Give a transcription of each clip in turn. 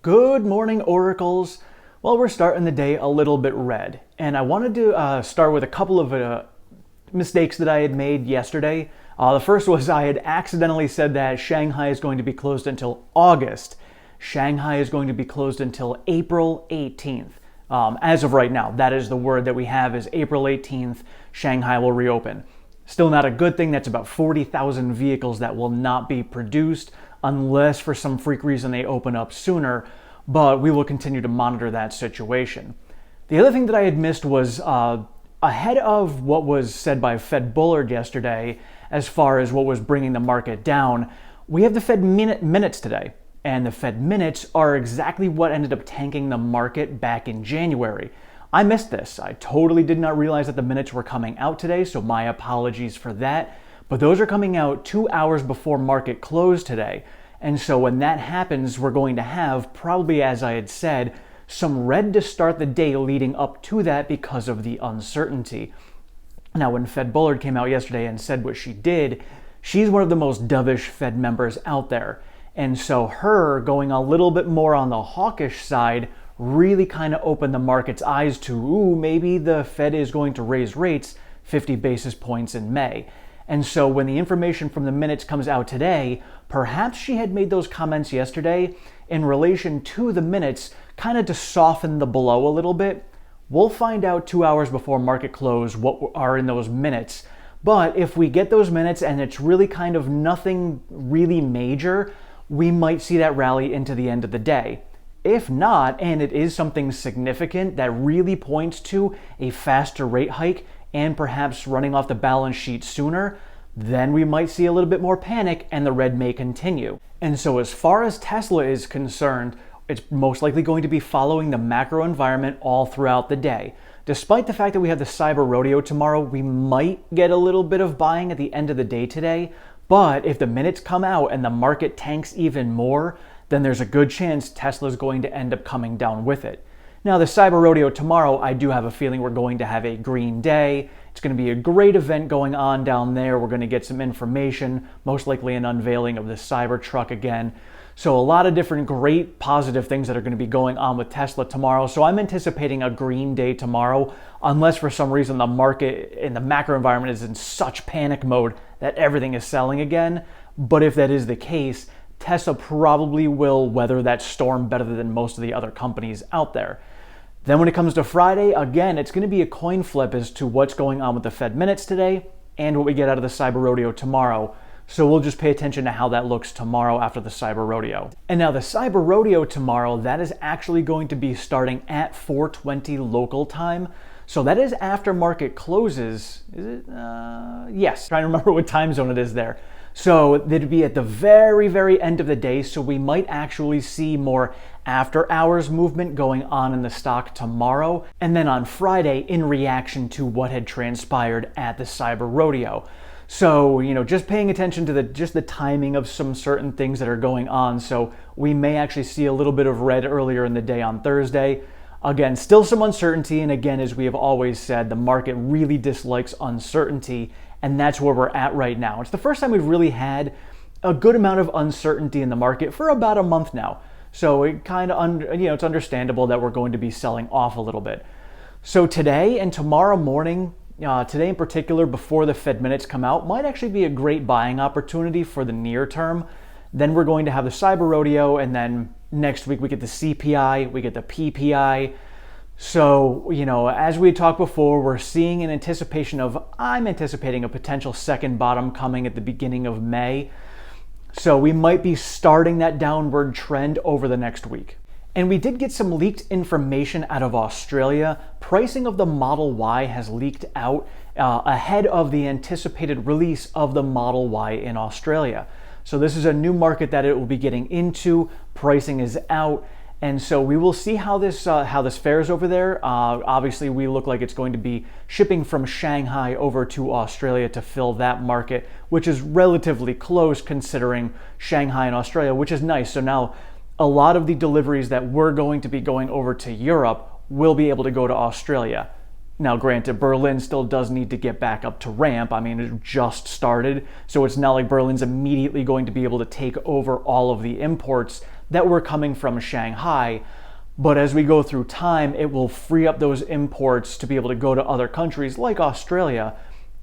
Good morning, Oracles. Well, we're starting the day a little bit red, and I wanted to start with a couple of mistakes that I had made yesterday. The first was I had accidentally said that Shanghai is going to be closed until August. Shanghai is going to be closed until April 18th. As of right now, that is the word that we have is April 18th, Shanghai will reopen. Still not a good thing. That's about 40,000 vehicles that will not be produced unless for some freak reason they open up sooner, but we will continue to monitor that situation. The other thing that I had missed was ahead of what was said by Fed Bullard yesterday as far as what was bringing the market down, we have the Fed minutes today. And the Fed minutes are exactly what ended up tanking the market back in January. I missed this. I totally did not realize that the minutes were coming out today, so my apologies for that. But those are coming out 2 hours before market close today. And so when that happens, we're going to have, probably as I had said, some red to start the day leading up to that because of the uncertainty. Now, when Fed Bullard came out yesterday and said what she did, she's one of the most dovish Fed members out there. And so her going a little bit more on the hawkish side really kind of opened the market's eyes to, ooh, maybe the Fed is going to raise rates 50 basis points in May. And so when the information from the minutes comes out today, perhaps she had made those comments yesterday in relation to the minutes, kind of to soften the blow a little bit. We'll find out 2 hours before market close what are in those minutes. But if we get those minutes and it's really kind of nothing really major, we might see that rally into the end of the day. If not, and it is something significant that really points to a faster rate hike and perhaps running off the balance sheet sooner, then we might see a little bit more panic and the red may continue. And so as far as Tesla is concerned, it's most likely going to be following the macro environment all throughout the day. Despite the fact that we have the Cyber Rodeo tomorrow, we might get a little bit of buying at the end of the day today. But if the minutes come out and the market tanks even more, then there's a good chance Tesla's going to end up coming down with it. Now, the Cyber Rodeo tomorrow, I do have a feeling we're going to have a green day. It's going to be a great event going on down there. We're going to get some information, most likely an unveiling of the Cyber truck again. So a lot of different great positive things that are going to be going on with Tesla tomorrow. So I'm anticipating a green day tomorrow, unless for some reason the market in the macro environment is in such panic mode that everything is selling again. But if that is the case, Tesla probably will weather that storm better than most of the other companies out there. Then when it comes to Friday, again, it's going to be a coin flip as to what's going on with the Fed minutes today and what we get out of the Cyber Rodeo tomorrow. So we'll just pay attention to how that looks tomorrow after the Cyber Rodeo. And now the Cyber Rodeo tomorrow, that is actually going to be starting at 4:20 local time. So that is after market closes. Is it? Yes. Trying to remember what time zone it is there. So it'd be at the very, very end of the day. So we might actually see more after hours movement going on in the stock tomorrow. And then on Friday in reaction to what had transpired at the Cyber Rodeo. So, just paying attention to the timing of some certain things that are going on. So we may actually see a little bit of red earlier in the day on Thursday. Again, still some uncertainty. And again, as we have always said, the market really dislikes uncertainty. And that's where we're at right now. It's the first time we've really had a good amount of uncertainty in the market for about a month now. So it kind of, it's understandable that we're going to be selling off a little bit. So today and tomorrow morning, today in particular, before the Fed minutes come out, might actually be a great buying opportunity for the near term. Then we're going to have the Cyber Rodeo, and then next week we get the CPI, we get the PPI. So, as we talked before, we're seeing an anticipation of, I'm anticipating a potential second bottom coming at the beginning of May. So we might be starting that downward trend over the next week. And we did get some leaked information out of Australia. Pricing of the Model Y has leaked out ahead of the anticipated release of the Model Y in Australia. So this is a new market that it will be getting into. Pricing is out. And so we will see how this fares over there. Obviously, we look like it's going to be shipping from Shanghai over to Australia to fill that market, which is relatively close considering Shanghai and Australia, which is nice. So now a lot of the deliveries that we're going to be going over to Europe will be able to go to Australia. Now, granted, Berlin still does need to get back up to ramp. I mean, it just started, so it's not like Berlin's immediately going to be able to take over all of the imports that were coming from Shanghai. But as we go through time, it will free up those imports to be able to go to other countries like Australia,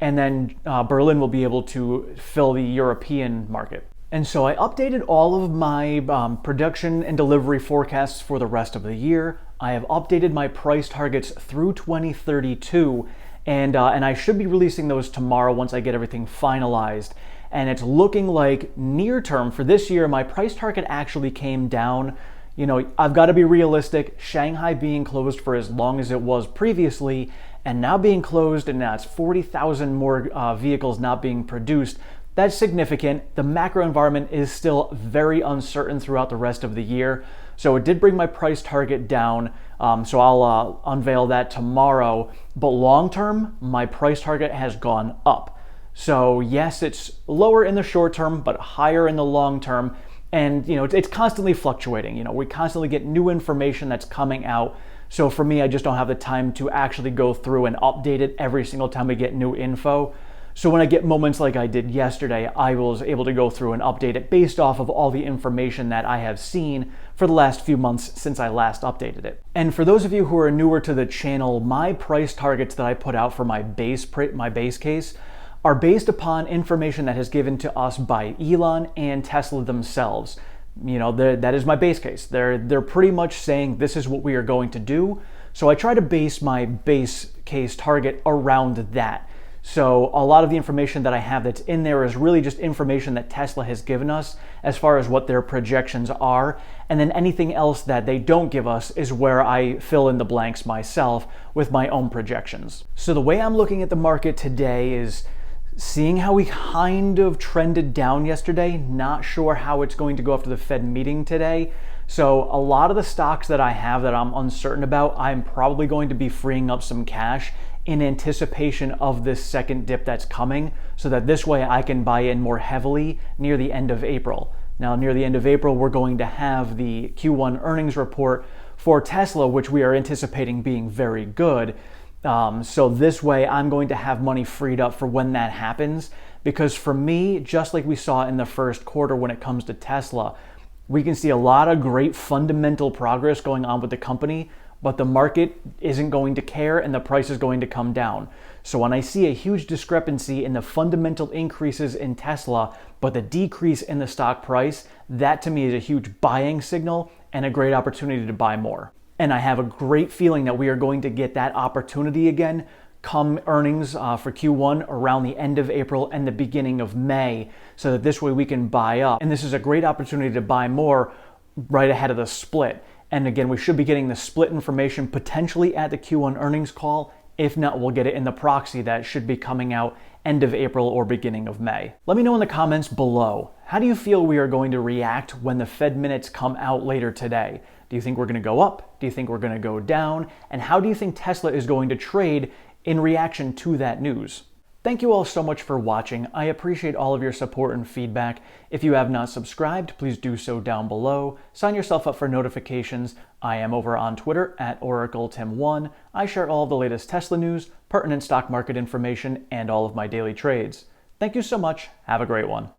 and then Berlin will be able to fill the European market. And so I updated all of my production and delivery forecasts for the rest of the year. I have updated my price targets through 2032, and I should be releasing those tomorrow once I get everything finalized. And it's looking like near term for this year, my price target actually came down. You know, I've got to be realistic. Shanghai being closed for as long as it was previously, and now being closed, and now it's 40,000 more vehicles not being produced. That's significant. The macro environment is still very uncertain throughout the rest of the year. So it did bring my price target down. So I'll unveil that tomorrow. But long term, my price target has gone up. So yes, it's lower in the short term, but higher in the long term. And you know, it's constantly fluctuating. You know, we constantly get new information that's coming out. So for me, I just don't have the time to actually go through and update it every single time we get new info. So when I get moments like I did yesterday, I was able to go through and update it based off of all the information that I have seen for the last few months since I last updated it. And for those of you who are newer to the channel, my price targets that I put out for my base case are based upon information that is given to us by Elon and Tesla themselves. You know, that is my base case. They're pretty much saying this is what we are going to do. So I try to base my base case target around that. So a lot of the information that I have that's in there is really just information that Tesla has given us as far as what their projections are. And then anything else that they don't give us is where I fill in the blanks myself with my own projections. So the way I'm looking at the market today is seeing how we kind of trended down yesterday, not sure how it's going to go after the Fed meeting today. So a lot of the stocks that I have that I'm uncertain about, I'm probably going to be freeing up some cash in anticipation of this second dip that's coming, so that this way I can buy in more heavily near the end of April. Now, near the end of April, we're going to have the Q1 earnings report for Tesla, which we are anticipating being very good. So this way I'm going to have money freed up for when that happens, because for me, just like we saw in the first quarter when it comes to Tesla, we can see a lot of great fundamental progress going on with the company, but the market isn't going to care and the price is going to come down. So when I see a huge discrepancy in the fundamental increases in Tesla, but the decrease in the stock price, that to me is a huge buying signal and a great opportunity to buy more. And I have a great feeling that we are going to get that opportunity again come earnings for Q1 around the end of April and the beginning of May, so that this way we can buy up. And this is a great opportunity to buy more right ahead of the split. And again, we should be getting the split information potentially at the Q1 earnings call. If not, we'll get it in the proxy that should be coming out end of April or beginning of May. Let me know in the comments below. How do you feel we are going to react when the Fed minutes come out later today? Do you think we're going to go up? Do you think we're going to go down? And how do you think Tesla is going to trade in reaction to that news? Thank you all so much for watching. I appreciate all of your support and feedback. If you have not subscribed, please do so down below. Sign yourself up for notifications. I am over on Twitter at OracleTim1. I share all of the latest Tesla news, pertinent stock market information, and all of my daily trades. Thank you so much. Have a great one.